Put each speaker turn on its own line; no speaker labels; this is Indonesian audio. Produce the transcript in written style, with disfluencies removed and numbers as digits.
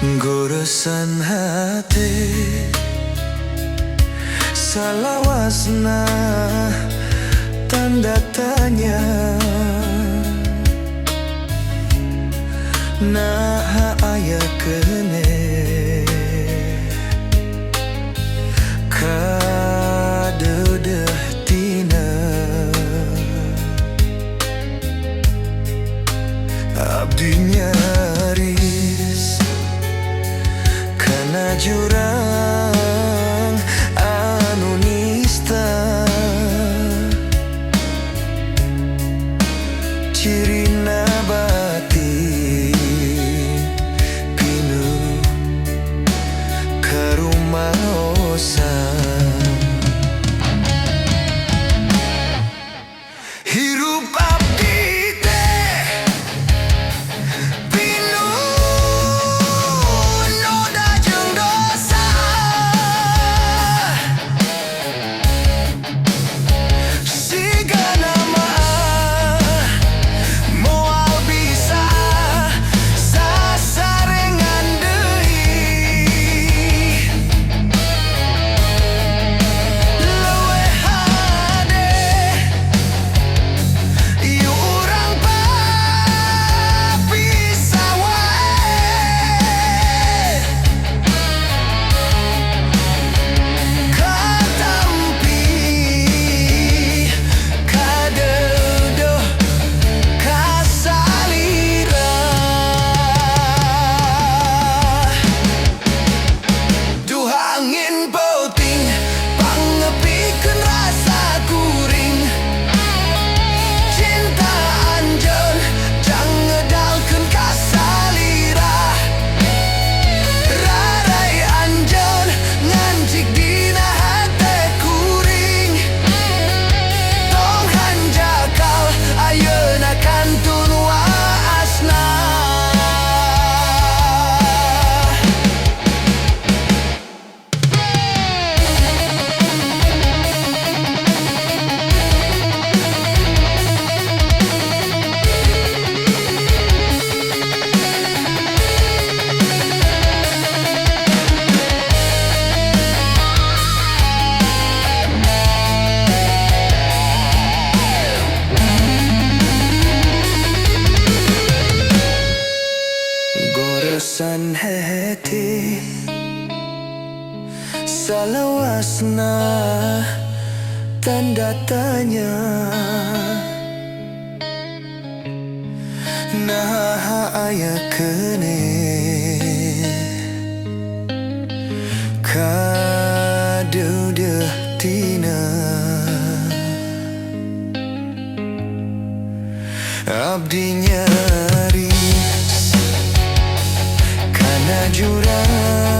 Goresan hati salawasna tanda tanya. Nah aya kene kadeudeut tina abdi nyaris kana jurang anu nista. Cirina batin pinu karumaosan. Hirup abdi teh pinu noda jeung dosa. Sigana mah moal bisa sasarengan deui. Leuwih hade ieu urang papisah wae. Katampi kadeudoh kasalira. Duh angin puting pangepikeun rasa kuring. Cinta anjeun jang ngedalkeun kasalira. Rarai anjeun ngancik dina hate kuring. Tong hanjakal ayeuna kantun waasna. Goresan heti salawasna tanda tanya. Nah aya kene kadeudeut tina abdi nyaris kana jurang